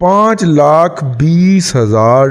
5,20,000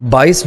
22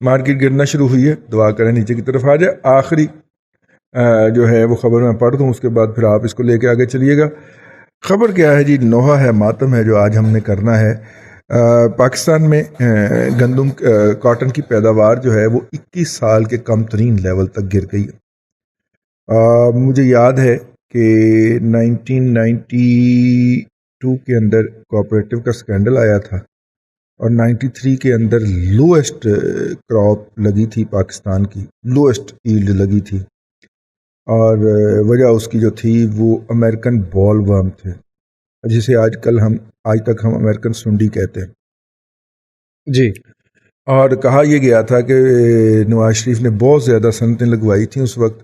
market گرنا شروع ہوئی ہے، دعا کریں نیچے کی طرف آ جائے. آخری جو ہے وہ خبر میں پڑھ دوں، اس کے بعد پھر آپ اس کو لے کے آگے چلیے گا. خبر کیا ہے جی؟ نوحہ ہے، ماتم ہے جو آج ہم نے کرنا ہے. پاکستان میں گندم کاٹن کی پیداوار جو ہے وہ 21 سال کے کم ترین لیول تک گر گئی ہے. مجھے یاد ہے کہ 1992 کے اندر کوآپریٹو کا سکینڈل آیا تھا اور 93 کے اندر لوئسٹ کراپ لگی تھی پاکستان کی، لوئسٹ ایلڈ لگی تھی، اور وجہ اس کی جو تھی وہ امریکن بال ورم تھے، جسے آج تک ہم امریکن سنڈی کہتے ہیں. جی. اور کہا یہ گیا تھا کہ نواز شریف نے بہت زیادہ صنعتیں لگوائی تھیں اس وقت،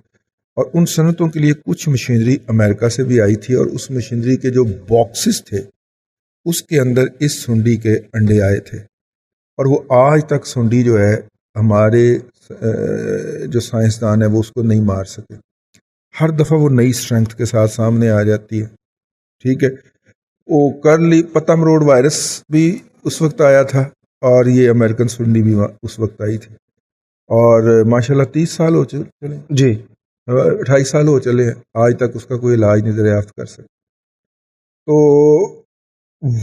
اور ان صنعتوں کے لیے کچھ مشینری امریکہ سے بھی آئی تھی، اور اس مشینری کے جو باکسز تھے اس کے اندر اس سنڈی کے انڈے آئے تھے. اور وہ آج تک سنڈی جو ہے ہمارے جو سائنسدان ہیں وہ اس کو نہیں مار سکے. ہر دفعہ وہ نئی اسٹرینگتھ کے ساتھ سامنے آ جاتی ہے. ٹھیک ہے، وہ کرلی پتم روڈ وائرس بھی اس وقت آیا تھا، اور یہ امریکن سنڈی بھی اس وقت آئی تھی، اور ماشاءاللہ 30 سال ہو چلے، جی 28 سال ہو چلے ہیں، آج تک اس کا کوئی علاج نہیں دریافت کر سکے. تو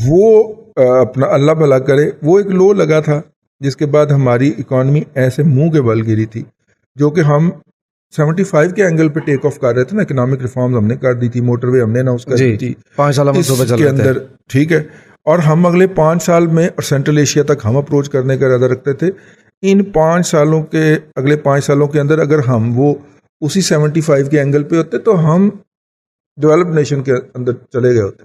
وہ اپنا اللہ بھلا کرے، وہ ایک لو لگا تھا جس کے بعد ہماری اکانومی ایسے منہ کے بل گری تھی، جو کہ ہم 75 کے اینگل پہ ٹیک آف کر رہے تھے نا. اکنامک ریفارمز ہم نے کر دی تھی، موٹر وے ہم نے اناؤنس کر دی تھی 5 سال منصوبے چل کے رہے تھے اندر. ٹھیک ہے، اور ہم اگلے 5 سال میں اور سینٹرل ایشیا تک ہم اپروچ کرنے کا ارادہ رکھتے تھے. ان 5 سالوں کے اگلے 5 سالوں کے اندر اگر ہم وہ اسی 75 کے اینگل پہ ہوتے تو ہم ڈیولپڈ نیشن کے اندر چلے گئے ہوتے.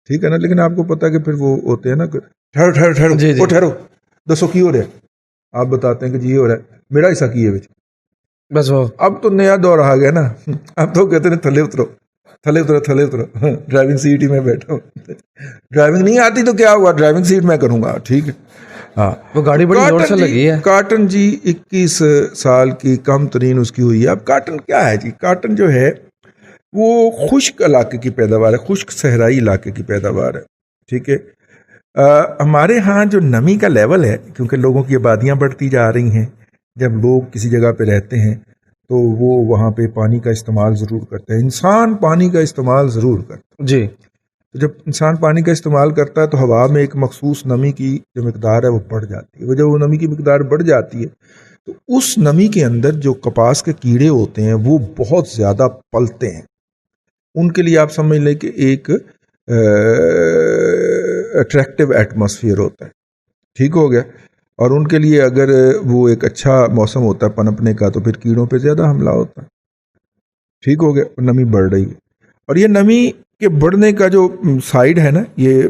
ٹھیک ہے نا. لیکن آپ کو پتا ہے کہ پھر وہ ہوتے ہیں نا، ٹھہرو جی وہ ٹھہرو، دسو کی ہو رہا ہے، آپ بتاتے ہیں کہ جی یہ ہو رہا ہے، میرا حصہ کی ہے بچ. بس وہ اب تو نیا دور آ گیا نا، اب تو کہتے ہیں تھلے اترو، تھلے اترو، تھلے اترو، ڈرائیونگ سیٹ ہی میں بیٹھا ہوں. ڈرائیونگ نہیں آتی تو کیا ہوا، ڈرائیونگ سیٹ میں کروں گا. ٹھیک ہے. ہاں، وہ گاڑی بڑی زور سے لگی ہے. کاٹن جی 21 سال کی کم ترین اس کی ہوئی ہے. اب کاٹن کیا ہے جی؟ کاٹن جو ہے وہ خشک علاقے کی پیداوار ہے، خشک صحرائی علاقے کی پیداوار ہے. ٹھیک ہے. ہمارے ہاں جو نمی کا لیول ہے، کیونکہ لوگوں کی آبادیاں بڑھتی جا رہی ہیں، جب لوگ کسی جگہ پہ رہتے ہیں تو وہ وہاں پہ پانی کا استعمال ضرور کرتے ہیں. انسان پانی کا استعمال ضرور کرتا ہے. جی. تو جب انسان پانی کا استعمال کرتا ہے تو ہوا میں ایک مخصوص نمی کی جو مقدار ہے وہ بڑھ جاتی ہے. جب وہ نمی کی مقدار بڑھ جاتی ہے تو اس نمی کے اندر جو کپاس کے کیڑے ہوتے ہیں وہ بہت زیادہ پلتے ہیں. ان کے لیے آپ سمجھ لیں کہ ایک اٹریکٹیو ایٹماسفیئر ہوتا ہے. ٹھیک ہو گیا. اور ان کے لیے اگر وہ ایک اچھا موسم ہوتا ہے پنپنے کا تو پھر کیڑوں پہ زیادہ حملہ ہوتا ہے. ٹھیک ہو گیا. اور نمی بڑھ رہی ہے، اور یہ نمی کے بڑھنے کا جو سائڈ ہے نا، یہ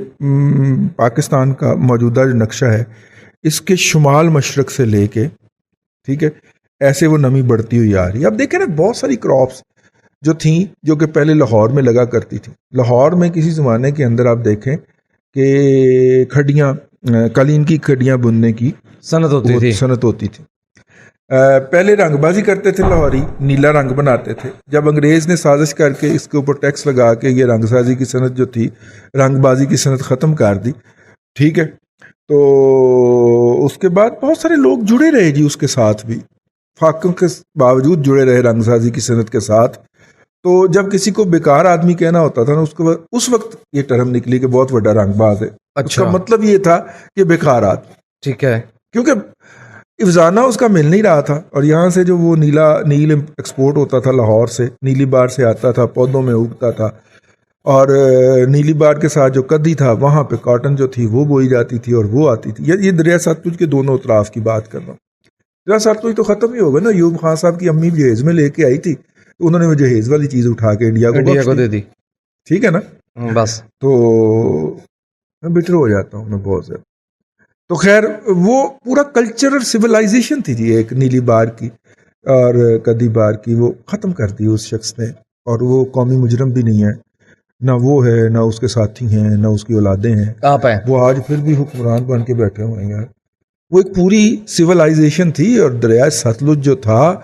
پاکستان کا موجودہ جو نقشہ ہے اس کے شمال مشرق سے لے کے، ٹھیک ہے، ایسے وہ نمی بڑھتی ہوئی آ رہی ہے. اب دیکھیں نا، بہت ساری کراپس جو تھیں جو کہ پہلے لاہور میں لگا کرتی تھیں. لاہور میں کسی زمانے کے اندر آپ دیکھیں کہ کھڈیاں، قالین کی کھڈیاں بننے کی صنعت ہوتی تھی. پہلے رنگ بازی کرتے تھے لاہوری، نیلا رنگ بناتے تھے. جب انگریز نے سازش کر کے اس کے اوپر ٹیکس لگا کے یہ رنگ سازی کی صنعت جو تھی، رنگ بازی کی صنعت ختم کر دی. ٹھیک ہے. تو اس کے بعد بہت سارے لوگ جڑے رہے جی اس کے ساتھ بھی، فاقوں کے باوجود جڑے رہے رنگ سازی کی صنعت کے ساتھ. تو جب کسی کو بیکار آدمی کہنا ہوتا تھا نا، اس وقت یہ ٹرم نکلی کہ بہت بڑا رنگ باز ہے. اس کا مطلب یہ تھا کہ بیکار آدمی. ٹھیک ہے. کیونکہ افزانہ اس کا مل نہیں رہا تھا، اور یہاں سے جو وہ نیل ایکسپورٹ ہوتا تھا لاہور سے، نیلی بار سے آتا تھا، پودوں میں اگتا تھا، اور نیلی بار کے ساتھ جو کدی تھا وہاں پہ کاٹن جو تھی وہ بوئی جاتی تھی اور وہ آتی تھی. یہ دریا ستلج کے دونوں اطراف کی بات کر رہا ہوں. دریا ستلج تو ختم ہی ہوگا نا. ایوب خان صاحب کی امی جہیز میں لے کے آئی تھی تو انہوں نے وہ جہیز والی چیز اٹھا کے انڈیا کو دے دی. ٹھیک ہے نا. بس تو میں بٹر ہو جاتا ہوں میں بہت زیادہ. تو خیر وہ پورا کلچرل سویلائزیشن تھی جی ایک نیلی بار کی اور کدی بار کی، وہ ختم کر دی اس شخص نے. اور وہ قومی مجرم بھی نہیں ہے، نہ وہ ہے، نہ اس کے ساتھی ہیں، نہ اس کی اولادیں ہیں. آپ ہیں وہ آج پھر بھی حکمران بن کے بیٹھے ہوئے ہیں یار. وہ ایک پوری سویلائزیشن تھی. اور دریائے ستلج جو تھا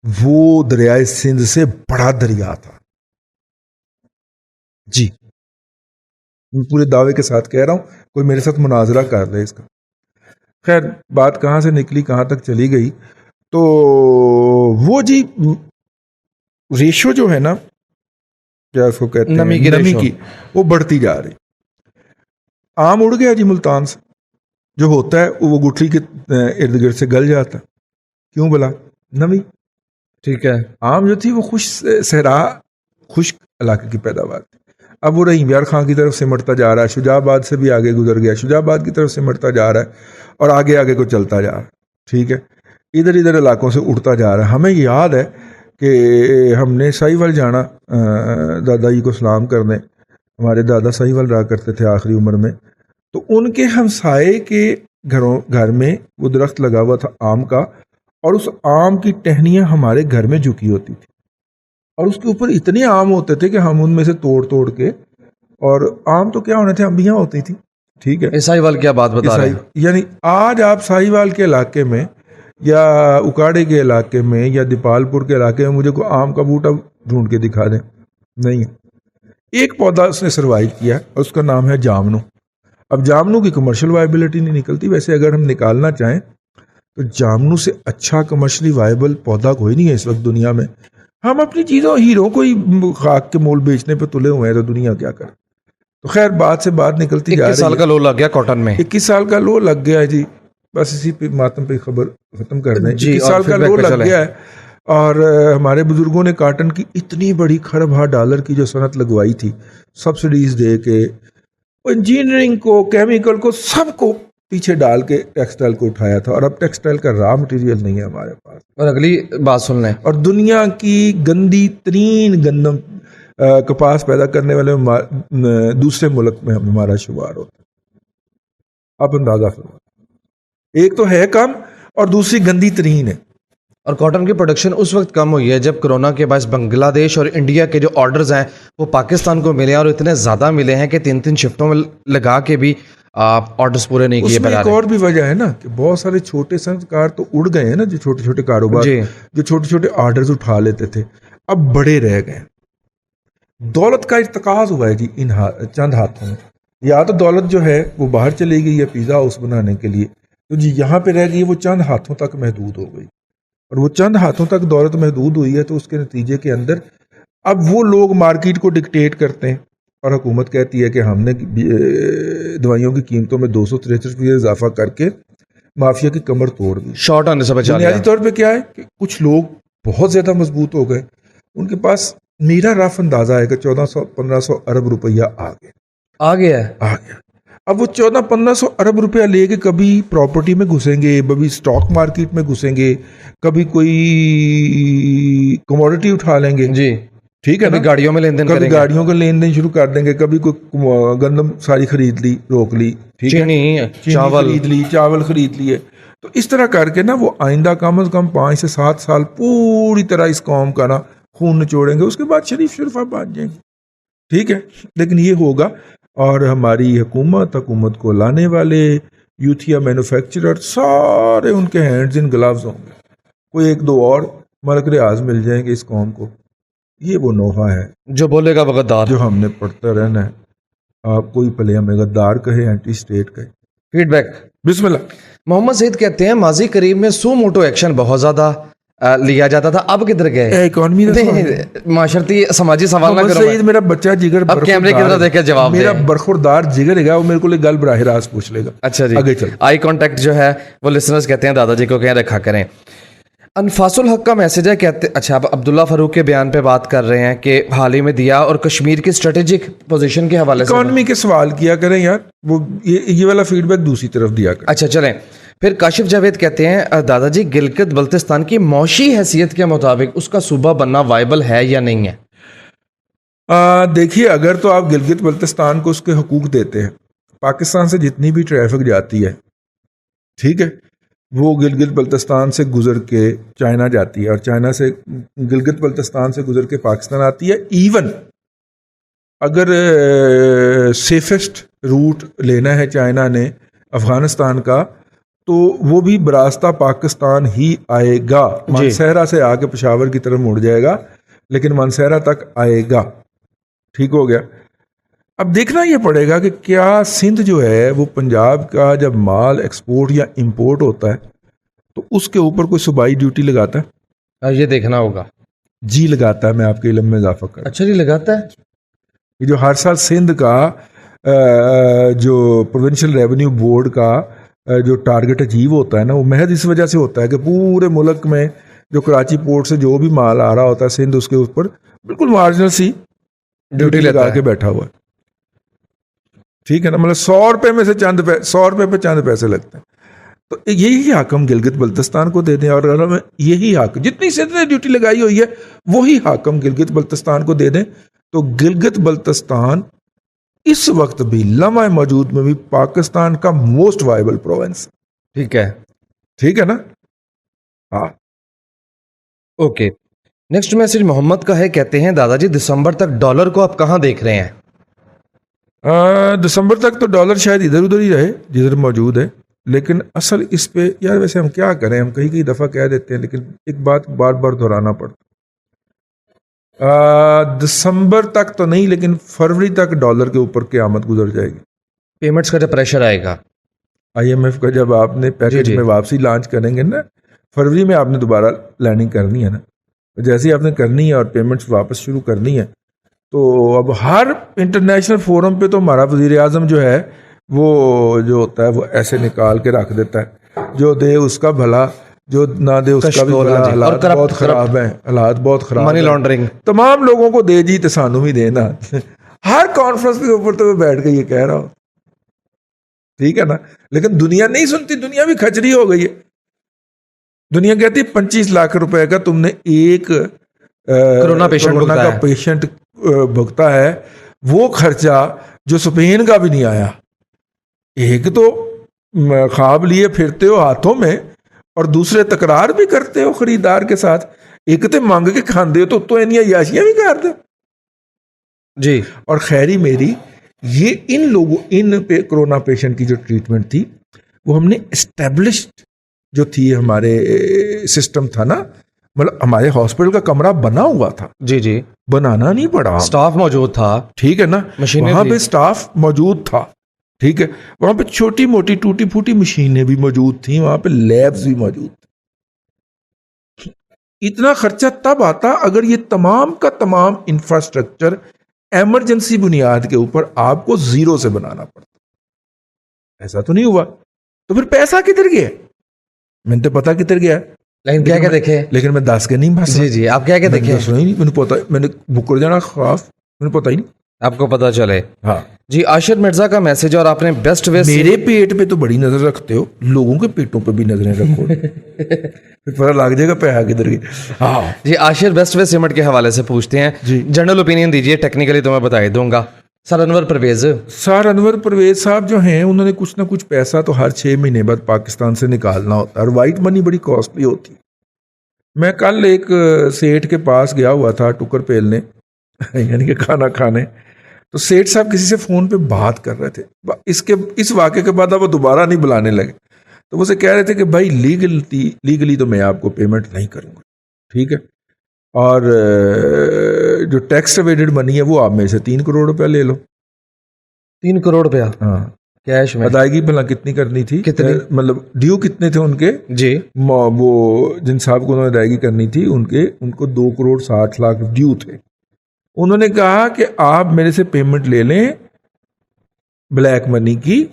وہ دریائے سندھ سے بڑا دریا تھا جی. میں پورے دعوے کے ساتھ کہہ رہا ہوں، کوئی میرے ساتھ مناظرہ کر رہے اس کا. خیر بات کہاں سے نکلی کہاں تک چلی گئی. تو وہ جی ریشو جو ہے نا کیا اس کو کہتے ہیں نمی کی وہ بڑھتی جا رہی. آم اڑ گیا جی ملتان سے, جو ہوتا ہے وہ گٹھلی کے ارد گرد سے گل جاتا. کیوں بلا؟ نمی. ٹھیک ہے. آم جو تھی وہ صحرا خشک علاقے کی پیداوار تھی. اب وہ رحیم یار خان کی طرف سمٹتا جا رہا ہے, شجاع آباد سے بھی آگے گزر گیا, شجاع آباد کی طرف سمٹتا جا رہا ہے اور آگے آگے کو چلتا جا رہا ہے. ٹھیک ہے, ادھر ادھر علاقوں سے اڑتا جا رہا ہے. ہمیں یاد ہے کہ ہم نے ساہیوال جانا دادا جی کو سلام کرنے. ہمارے دادا ساہیوال رہا کرتے تھے آخری عمر میں, تو ان کے ہمسائے کے گھر میں وہ درخت لگا ہوا تھا آم کا, اور اس آم کی ٹہنیاں ہمارے گھر میں جھکی ہوتی تھی, اور اس کے اوپر اتنے آم ہوتے تھے کہ ہم ان میں سے توڑ کے, اور آم تو کیا ہونے تھے, امبیاں ہوتی تھیں. ٹھیک ہے, ساہیوال کیا بات بتا رہے ہیں. یعنی آج آپ ساہیوال کے علاقے میں یا اکاڑے کے علاقے میں یا دیپال پور کے علاقے میں مجھے کوئی آم کا بوٹا ڈھونڈ کے دکھا دیں, نہیں ہے. ایک پودا اس نے سروائیو کیا اور اس کا نام ہے جامنو. اب جامنو کی کمرشل وائبلٹی نہیں نکلتی. ویسے اگر ہم نکالنا چاہیں تو جامنو سے اچھا کمرشلی وائبل پودا کوئی نہیں ہے اس وقت دنیا میں. ہم اپنی چیزوں ہیروں کو ہی خاک کے مول بیچنے پہ تلے ہوئے ہیں, تو دنیا کیا کرے. تو خیر بات سے بات نکلتی جا رہی ہے. 21 سال کا لو لگ گیا کاٹن میں. 21 سال کا لو لگ گیا ہے جی. بس اسی پہ ماتم پہ خبر ختم کر دیں. جی, 21 سال کا لو لگ گیا ہے, اور ہمارے بزرگوں نے کاٹن کی اتنی بڑی $1,000 کی جو صنعت لگوائی تھی, سبسڈیز دے کے, انجینئرنگ کو, کیمیکل کو, سب کو پیچھے ڈال کے ٹیکسٹائل کو اٹھایا تھا. اور اب ٹیکسٹائل کا را مٹیریل نہیں ہے ہمارے پاس. اور اگلی بات سن لیں, اور دنیا کی گندی ترین گندم کپاس پیدا کرنے والے دوسرے ملک میں ہمارا شمار ہوتا ہے. آپ اندازہ فرمائیں, ایک تو ہے کم اور دوسری گندی ترین ہے. اور کاٹن کی پروڈکشن اس وقت کم ہوئی ہے جب کرونا کے باعث بنگلہ دیش اور انڈیا کے جو آرڈرز ہیں وہ پاکستان کو ملے ہیں, اور اتنے زیادہ ملے ہیں کہ 3 شفٹوں میں لگا کے بھی آرڈرز پورے نہیں کیے. اس میں ایک اور بھی وجہ ہے نا کہ بہت سارے چھوٹے صنعت کار تو اڑ گئے ہیں نا, جو چھوٹے چھوٹے کاروبار جو چھوٹے چھوٹے آرڈرز اٹھا لیتے تھے, اب بڑے رہ گئے. دولت کا ارتکاز ہوا ہے جی ان چند ہاتھوں میں. یا تو دولت جو ہے وہ باہر چلی گئی ہے پیزا ہاؤس بنانے کے لیے, تو جی یہاں پہ رہ گئی, وہ چند ہاتھوں تک محدود ہو گئی. اور وہ چند ہاتھوں تک دولت محدود ہوئی ہے, تو اس کے نتیجے کے اندر اب وہ لوگ مارکیٹ کو ڈکٹیٹ کرتے ہیں, اور حکومت کہتی ہے کہ ہم نے دوائیوں کی قیمتوں میں 263% اضافہ کر کے مافیا کی کمر توڑ دی. شارٹ آنے سے بچا لیا. بنیادی طور پہ کیا ہے کہ کچھ لوگ بہت زیادہ مضبوط ہو گئے, ان کے پاس میرا رف اندازہ ہے کہ 1400-1500 ارب روپیہ آ گیا. اب وہ 1400-1500 ارب روپیہ لے کے کبھی پراپرٹی میں گھسیں گے, کبھی اسٹاک مارکیٹ میں گھسیں گے, کبھی کوئی کموڈٹی اٹھا لیں گے. جی ٹھیک ہے نا, گاڑیوں میں لین دین کبھی گاڑیوں کا لین دین شروع کر دیں گے, کبھی کوئی گندم ساری خرید لی, روک لی, ٹھیک ہے, چینی خرید لی, چاول خرید لیے. تو اس طرح کر کے نا وہ آئندہ کم از کم 5 سے 7 سال پوری طرح اس قوم کا نا خون نچوڑیں گے. اس کے بعد شریف بات جائیں گے. ٹھیک ہے, لیکن یہ ہوگا, اور ہماری حکومت کو لانے والے یوتھیا مینوفیکچرر سارے ان کے ہینڈز ان گلوز ہوں گے. کوئی 1-2 اور ملک ریاض مل جائیں گے اس قوم کو. یہ وہ نوحہ ہے جو بولے گا غدار, جو ہم نے پڑھتا رہنا ہے. آپ کوئی پلے ہمیں غدار کہے, اینٹی اسٹیٹ کہے. فیڈ بیک بسم اللہ. محمد سعید کہتے ہیں ماضی قریب میں سو موٹو ایکشن بہت زیادہ لیا جاتا تھا, اب کدھر گئے؟ اکانومی معاشرتی سماجی سوال نہ کرو. سعید میرا بچہ جگر, اب کیمرے کی طرف دیکھ کے جواب دے. میرا برخوردار جگر ہے, وہ میرے کو گل براہ راست پوچھ لے گا. اچھا جی, آگے چل. آئی کانٹیکٹ جو ہے وہ لسنرز کہتے ہیں دادا جی کو کہیں رکھا کریں. انفاس الحق کا میسج ہے, کہتے اچھا اب عبداللہ فاروق کے بیان پہ بات کر رہے ہیں کہ حال ہی میں دیا اور کشمیر کی اسٹریٹجک پوزیشن کے حوالے سے اکانومی کے سوال کیا کریں یار, وہ یہ والا فیڈ بیک دوسری طرف دیا کریں. اچھا چلیں. پھر کاشف جاوید کہتے ہیں دادا جی گلگت بلتستان کی معاشی حیثیت کے مطابق اس کا صوبہ بننا وائبل ہے یا نہیں ہے؟ دیکھیے, اگر تو آپ گلگت بلتستان کو اس کے حقوق دیتے ہیں, پاکستان سے جتنی بھی ٹریفک جاتی ہے, ٹھیک ہے, وہ گلگت بلتستان سے گزر کے چائنا جاتی ہے, اور چائنا سے گلگت بلتستان سے گزر کے پاکستان آتی ہے. ایون اگر سیفسٹ روٹ لینا ہے چائنا نے افغانستان کا, تو وہ بھی براستہ پاکستان ہی آئے گا. مانسہرہ سے آ کے پشاور کی طرف مڑ جائے گا, لیکن مانسہرہ تک آئے گا. ٹھیک ہو گیا. اب دیکھنا یہ پڑے گا کہ کیا سندھ جو ہے وہ پنجاب کا جب مال ایکسپورٹ یا امپورٹ ہوتا ہے تو اس کے اوپر کوئی صوبائی ڈیوٹی لگاتا ہے؟ یہ دیکھنا ہوگا. جی لگاتا ہے. میں آپ کے علم میں اضافہ کر اچھا جی لگاتا ہے. یہ جو ہر سال سندھ کا جو پروونشل ریونیو بورڈ کا جو ٹارگٹ اچیو ہوتا ہے نا، وہ محض اس وجہ سے ہوتا ہے کہ پورے ملک میں جو کراچی پورٹ سے جو بھی مال آ رہا ہوتا ہے سندھ اس کے اوپر بالکل مارجنل سی ڈیوٹی لگا کے بیٹھا ہوا ہے. ٹھیک ہے نا، مطلب 100 روپے میں سے 100 روپے پہ چند پیسے لگتے ہیں. تو یہی حق ہم گلگت بلتستان کو دے دیں، اور اگر ہمیں یہی حق جتنی سندھ نے ڈیوٹی لگائی ہوئی ہے وہی حق ہم گلگت بلتستان کو دے دیں، تو گلگت بلتستان اس وقت بھی لمحہ موجود میں بھی پاکستان کا موسٹ وائبل پروونس. ٹھیک ہے. ٹھیک ہے نا. ہاں اوکے. نیکسٹ میسج محمد کا ہے، کہتے ہیں دادا جی دسمبر تک ڈالر کو آپ کہاں دیکھ رہے ہیں؟ دسمبر تک تو ڈالر شاید ادھر ادھر ہی رہے جدھر موجود ہے، لیکن اصل اس پہ یار ویسے ہم کیا کریں، ہم کئی دفعہ کہہ دیتے ہیں لیکن ایک بات بار بار دہرانا پڑتا. دسمبر تک تو نہیں لیکن فروری تک ڈالر کے اوپر قیامت گزر جائے گی. پیمنٹس کا جب پریشر آئے گا، IMF کا جب آپ نے پیکج میں واپسی لانچ کریں گے نا، فروری میں آپ نے دوبارہ لینڈنگ کرنی ہے نا، جیسے ہی آپ نے کرنی ہے اور پیمنٹس واپس شروع کرنی ہے، تو اب ہر انٹرنیشنل فورم پہ تو ہمارا وزیر اعظم جو ہے وہ جو ہوتا ہے وہ ایسے نکال کے رکھ دیتا ہے، جو دے اس کا بھلا، جو نہ دے اس کا بھی بھلا. حالات بہت خراب ہیں، حالات بہت خراب، منی لانڈرنگ تمام لوگوں کو دے جی تو سانو بھی دینا. ہر کانفرنس کے اوپر تو میں بیٹھ کے یہ کہہ رہا ہوں. ٹھیک ہے نا، لیکن دنیا نہیں سنتی، دنیا بھی کھچڑی ہو گئی ہے. دنیا کہتی 25 لاکھ روپے کا تم نے ایک کرونا کا پیشنٹ بھگتا ہے، وہ خرچہ جو اسپین کا بھی نہیں آیا. ایک تو خواب لیے پھرتے ہو ہاتھوں میں اور دوسرے تکرار بھی کرتے ہو خریدار کے ساتھ. ایک تو مانگ کے کھاندے ہو تو انیاں یاشیاں بھی کرتے ہو جی. اور خیری میری یہ ان پہ کرونا پیشنٹ کی جو ٹریٹمنٹ تھی وہ ہم نے اسٹیبلشڈ جو تھی ہمارے سسٹم تھا نا، مطلب ہمارے ہاسپٹل کا کمرہ بنا ہوا تھا. جی جی. بنانا نہیں پڑا، سٹاف موجود تھا. ٹھیک ہے نا، وہاں پہ سٹاف موجود تھا. ٹھیک ہے، وہاں پہ چھوٹی موٹی ٹوٹی پھوٹی مشینیں بھی موجود تھیں، وہاں پہ لیبز بھی موجود تھے. اتنا خرچہ تب آتا اگر یہ تمام کا تمام انفراسٹرکچر ایمرجنسی بنیاد کے اوپر آپ کو زیرو سے بنانا پڑتا. ایسا تو نہیں ہوا، تو پھر پیسہ کدھر گیا؟ میں نے تو پتا کدھر گیا، لیکن کیا دیکھے، لیکن میں دس کے نہیں بھاس. جی جی. آپ کیا دیکھے؟ میں نے پتا، میں نے بکر جانا خواف، میں نے پتا ہی نہیں آپ کو پتا چلے. ہاں جی. عاشر مرزا کا میسج، اور آپ نے بیسٹ وے میرے پیٹ پہ تو بڑی نظر رکھتے ہو، لوگوں کے پیٹوں پہ بھی نظریں رکھو پتہ لگ جائے گا پیسہ کدھر گیا. ہاں جی. عاشر بیسٹ وے سیمنٹ کے حوالے سے پوچھتے ہیں جی، جنرل اوپینین دیجیے، ٹیکنیکلی تو میں بتا ہی دوں گا. سر انور پرویز صاحب جو ہیں انہوں نے کچھ نہ کچھ پیسہ تو ہر 6 مہینے بعد پاکستان سے نکالنا ہوتا ہے، اور وائٹ منی بڑی کاسٹلی ہوتی. میں کل ایک سیٹ کے پاس گیا ہوا تھا ٹکر پیلنے یعنی کہ کھانا کھانے، تو سیٹ صاحب کسی سے فون پہ بات کر رہے تھے. اس واقعے کے بعد اب وہ دوبارہ نہیں بلانے لگے، تو وہ سے کہہ رہے تھے کہ بھائی لیگلی تو میں آپ کو پیمنٹ نہیں کروں گا. ٹھیک ہے، اور جو ٹیکس ایویڈڈ منی ہے وہ آپ میں سے 3 کروڑ روپیہ لے لو. 3 کروڑ روپیہ ہاں کیش میں. ادائیگی بھلا کتنی کرنی تھی، کتنی مطلب ڈیو کتنے تھے ان کے؟ جی. وہ جن صاحب کو انہوں نے ادائیگی کرنی تھی ان کو 2 کروڑ 60 لاکھ ڈیو تھے. انہوں نے کہا کہ آپ میرے سے پیمنٹ لے لیں بلیک منی کی،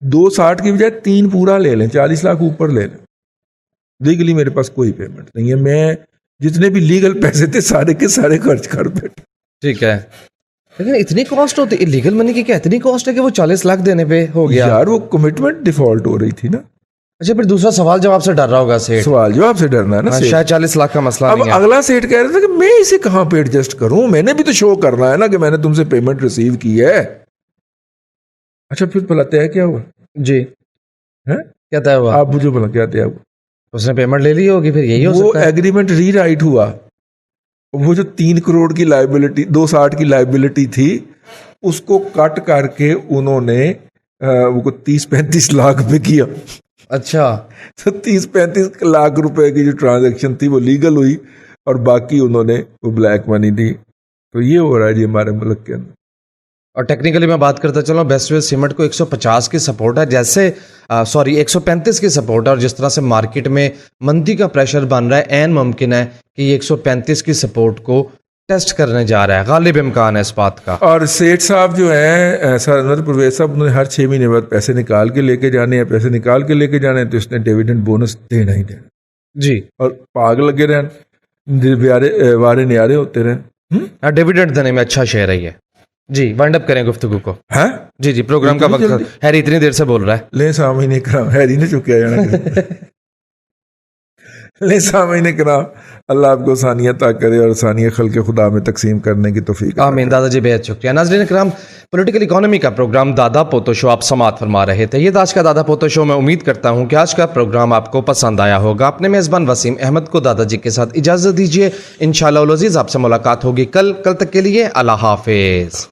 2.60 کی بجائے 3 پورا لے لیں، 40 لاکھ اوپر لے لیں. لیگلی میرے پاس کوئی پیمنٹ نہیں ہے، میں جتنے بھی لیگل پیسے تھے سارے کے سارے خرچ کر بیٹھے. ٹھیک ہے، لیکن اتنی کاسٹ ہوتی ہے لیگل منی کی؟ کیا اتنی کاسٹ ہے کہ وہ 40 لاکھ دینے پہ ہو گیا؟ یار وہ کمٹمنٹ ڈیفالٹ ہو رہی تھی نا. اچھا، پھر دوسرا سوال جواب سے ڈر رہا ہوگا سیٹ. سوال جواب سے ڈرنا ہے نا، شاید 40 لاکھ کا مسئلہ اب نہیں ہے. اگلا سیٹ کہہ رہا تھا کہ میں اسے کہاں پہ ایڈجسٹ کروں، میں نے بھی تو شو کرنا ہے نا کہ میں نے تم سے پیمنٹ ریسیو کی ہے. اچھا پھر بھلا طے کیا ہوا؟ جی کیا طے ہوا؟ آپ مجھے بھلا کیا طے ہوا؟ اس نے پیمنٹ لے لی ہوگی، پھر یہی ہو وہ سکتا ہے. ایگریمنٹ ری رائٹ ہوا، وہ جو 3 کروڑ کی لائبلٹی 2.60 کی لائبلٹی تھی اس کو کٹ کر کے انہوں نے وہ 30-35 لاکھ پہ کیا. اچھا، تو 30-35 لاکھ روپے کی جو ٹرانزیکشن تھی وہ لیگل ہوئی اور باقی انہوں نے وہ بلیک منی دی. تو یہ ہو رہا ہے جی ہمارے ملک کے اندر. اور ٹیکنیکلی میں بات کرتا چلوں، بیسٹ ویسٹ سیمنٹ کو 150 کی سپورٹ ہے، جیسے 135 کی سپورٹ ہے، اور جس طرح سے مارکیٹ میں مندی کا پریشر بن رہا ہے، عین ممکن ہے کہ یہ 135 کی سپورٹ کو ٹیسٹ کرنے جا رہا ہے، غالب امکان ہے اس بات کا۔ اور سیٹھ صاحب جو ہیں سر پرویز صاحب، انہوں نے ہر 6 مہینے بعد پیسے نکال کے لے کے جانے ہیں، پیسے نکال کے لے کے جانے ہیں، تو اس نے ڈیویڈنڈ بونس دینا ہی دینا جی، اور پاگ لگے رہن، وارے نیارے ہوتے رہن۔ ڈیویڈنڈ دینے میں اچھا شیئر ہے یہ۔ جی، وائنڈ اپ کریں گفتگو کو۔ ہاں جی جی، پروگرام کا وقت ہیری اتنی دیر سے بول رہا ہے۔ لے سامعین کرام، ہیری نے چکیا جانا لے سامعین کرام، اللہ آپ کو ثانیہ عطا کرے اور ثانیہ خلق خدا میں تقسیم کرنے کی توفیق عطا آمین۔ دادا جی بہت شکریہ۔ ناظرین کرام، پولیٹیکل اکانومی کا پروگرام دادا پوتو شو آپ سماعت فرما رہے تھے۔ یہ آج کا دادا پوتو شو، میں امید کرتا ہوں کہ آج کا پروگرام آپ کو پسند آیا ہوگا۔ اپنے میزبان وسیم احمد کو دادا جی کے ساتھ اجازت دیجیے، انشاءاللہ العزیز آپ سے ملاقات ہوگی کل تک کے لیے اللہ حافظ۔